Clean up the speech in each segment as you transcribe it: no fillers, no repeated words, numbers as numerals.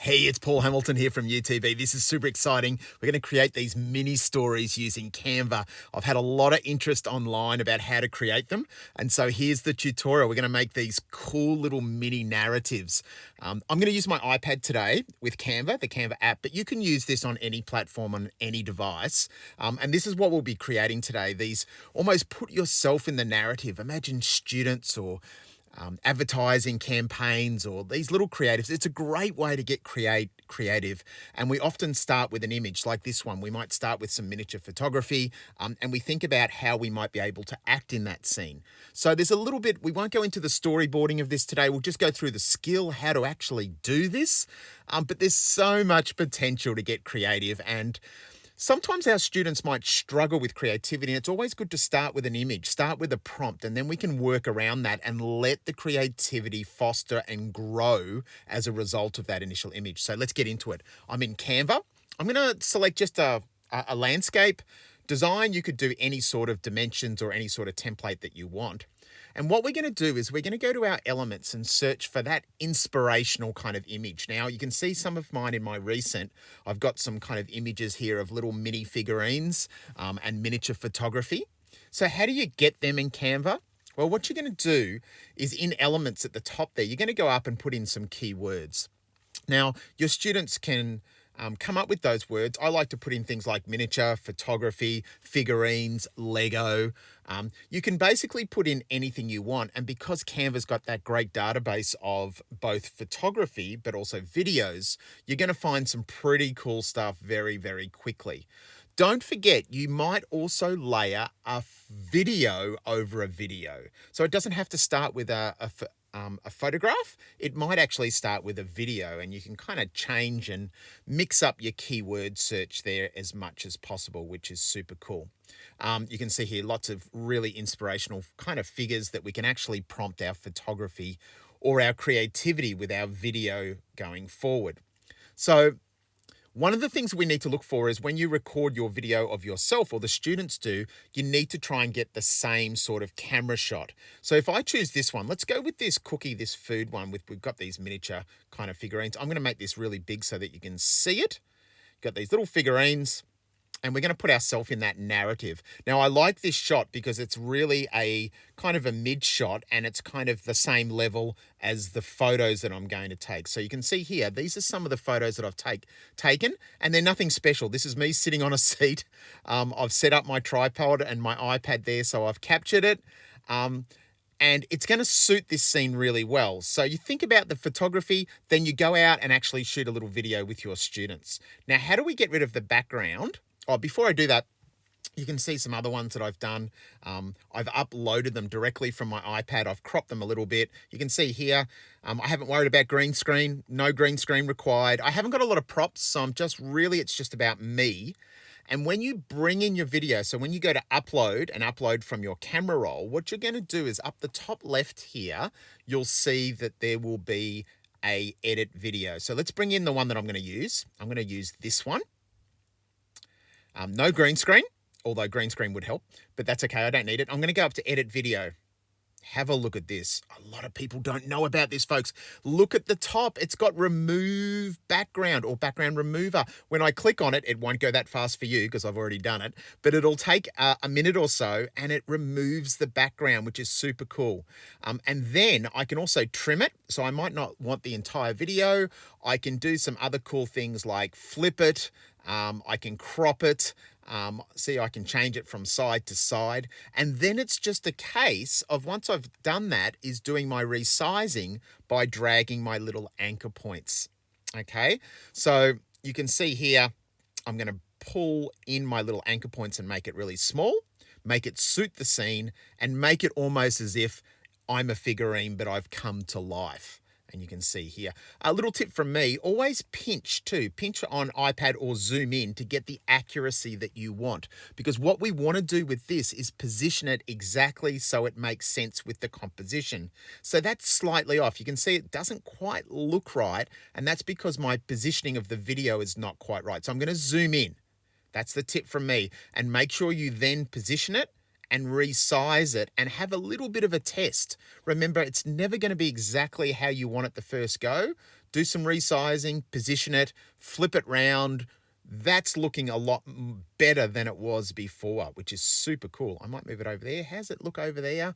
Hey, it's Paul Hamilton here from UTB. This is super exciting. We're going to create these mini stories using Canva. I've had a lot of interest online about how to create them. And so here's the tutorial. We're going to make these cool little mini narratives. I'm going to use my iPad today with Canva, the Canva app, but you can use this on any platform, on any device. And this is what we'll be creating today. These almost put yourself in the narrative. Imagine students or advertising campaigns or these little creatives. It's a great way to get creative. And we often start with an image like this one. We might start with some miniature photography and we think about how we might be able to act in that scene. So there's a little bit, we won't go into the storyboarding of this today. We'll just go through the skill, how to actually do this. But there's so much potential to get creative, and sometimes our students might struggle with creativity, and it's always good to start with an image, start with a prompt, and then we can work around that and let the creativity foster and grow as a result of that initial image. So let's get into it. I'm in Canva. I'm going to select just a landscape design. You could do any sort of dimensions or any sort of template that you want. And what we're going to do is we're going to go to our elements and search for that inspirational kind of image. Now, you can see some of mine in my recent. I've got some kind of images here of little mini figurines and miniature photography. So how do you get them in Canva? Well, what you're going to do is in elements at the top there, you're going to go up and put in some keywords. Now, your students can come up with those words. I like to put in things like miniature, photography, figurines, Lego. You can basically put in anything you want. And because Canva's got that great database of both photography, but also videos, you're going to find some pretty cool stuff very, very quickly. Don't forget, you might also layer a video over a video. So it doesn't have to start with a photograph. It might actually start with a video, and you can kind of change and mix up your keyword search there as much as possible, which is super cool. You can see here lots of really inspirational kind of figures that we can actually prompt our photography or our creativity with our video going forward. So one of the things we need to look for is when you record your video of yourself, or the students do, you need to try and get the same sort of camera shot. So if I choose this one, let's go with this cookie, this food one. We've got these miniature kind of figurines. I'm going to make this really big so that you can see it. Got these little figurines, and we're going to put ourselves in that narrative. Now, I like this shot because it's really a kind of a mid shot, and it's kind of the same level as the photos that I'm going to take. So you can see here, these are some of the photos that I've taken, and they're nothing special. This is me sitting on a seat. I've set up my tripod and my iPad there, so I've captured it. And it's going to suit this scene really well. So you think about the photography, then you go out and actually shoot a little video with your students. Now, how do we get rid of the background? Oh, before I do that, you can see some other ones that I've done. I've uploaded them directly from my iPad. I've cropped them a little bit. You can see here, I haven't worried about green screen. No green screen required. I haven't got a lot of props, so it's just about me. And when you bring in your video, so when you go to upload and upload from your camera roll, what you're going to do is up the top left here, you'll see that there will be a edit video. So let's bring in the one that I'm going to use. I'm going to use this one. No green screen, although green screen would help, but that's okay. I don't need it. I'm going to go up to edit video. Have a look at this. A lot of people don't know about this, folks. Look at the top. It's got remove background or background remover. When I click on it, it won't go that fast for you because I've already done it, but it'll take a minute or so and it removes the background, which is super cool. And then I can also trim it. So I might not want the entire video. I can do some other cool things like flip it. I can crop it. See, I can change it from side to side. And then it's just a case of, once I've done that, is doing my resizing by dragging my little anchor points. Okay, so you can see here, I'm going to pull in my little anchor points and make it really small, make it suit the scene, and make it almost as if I'm a figurine, but I've come to life. And you can see here. A little tip from me, always pinch on iPad or zoom in to get the accuracy that you want. Because what we want to do with this is position it exactly so it makes sense with the composition. So that's slightly off. You can see it doesn't quite look right, and that's because my positioning of the video is not quite right. So I'm going to zoom in. That's the tip from me. And make sure you then position it and resize it and have a little bit of a test. Remember, it's never going to be exactly how you want it the first go. do some resizing, position it, flip it round. That's looking a lot better than it was before, which is super cool. I might move it over there. How's it look over there?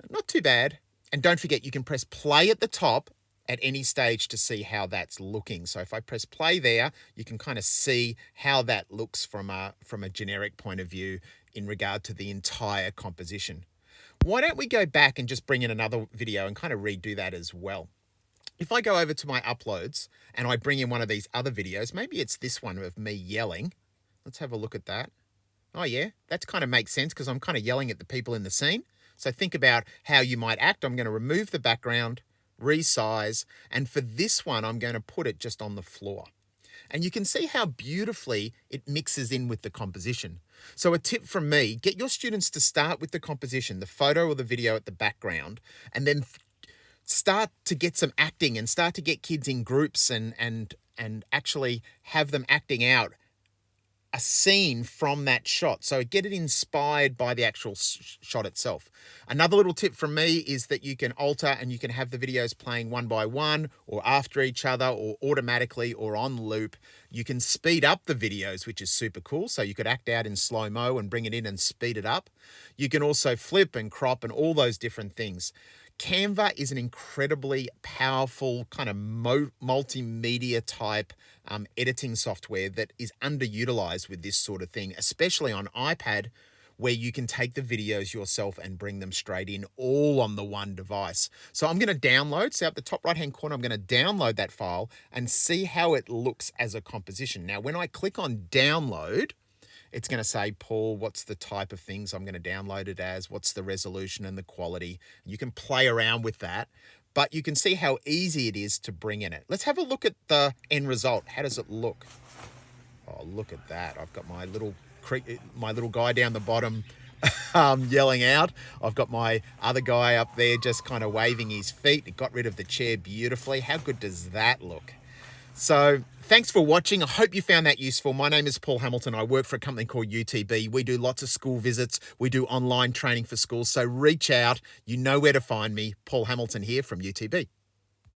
Not too bad. And don't forget, you can press play at the top at any stage to see how that's looking. So if I press play there, you can kind of see how that looks from a generic point of view in regard to the entire composition. Why don't we go back and just bring in another video and kind of redo that as well? If I go over to my uploads and I bring in one of these other videos, maybe it's this one of me yelling. Let's have a look at that. Oh yeah, that kind of makes sense because I'm kind of yelling at the people in the scene. So think about how you might act. I'm going to remove the background, resize, and for this one, I'm going to put it just on the floor. And you can see how beautifully it mixes in with the composition. So a tip from me, get your students to start with the composition, the photo or the video at the background, and then start to get some acting and start to get kids in groups and actually have them acting out a scene from that shot. So get it inspired by the actual shot itself. Another little tip from me is that you can alter and you can have the videos playing one by one or after each other or automatically or on loop. You can speed up the videos, which is super cool. So you could act out in slow-mo and bring it in and speed it up. You can also flip and crop and all those different things. Canva is an incredibly powerful kind of multimedia type editing software that is underutilized with this sort of thing, especially on iPad, where you can take the videos yourself and bring them straight in all on the one device. So I'm going to download, so up the top right-hand corner, I'm going to download that file and see how it looks as a composition. Now, when I click on download, it's going to say, Paul, what's the type of things I'm going to download it as? What's the resolution and the quality? You can play around with that, but you can see how easy it is to bring in it. Let's have a look at the end result. How does it look? Oh, look at that. I've got my little guy down the bottom yelling out. I've got my other guy up there just kind of waving his feet. It got rid of the chair beautifully. How good does that look? So thanks for watching. I hope you found that useful. My name is Paul Hamilton. I work for a company called UTB. We do lots of school visits. We do online training for schools. So reach out. You know where to find me. Paul Hamilton here from UTB.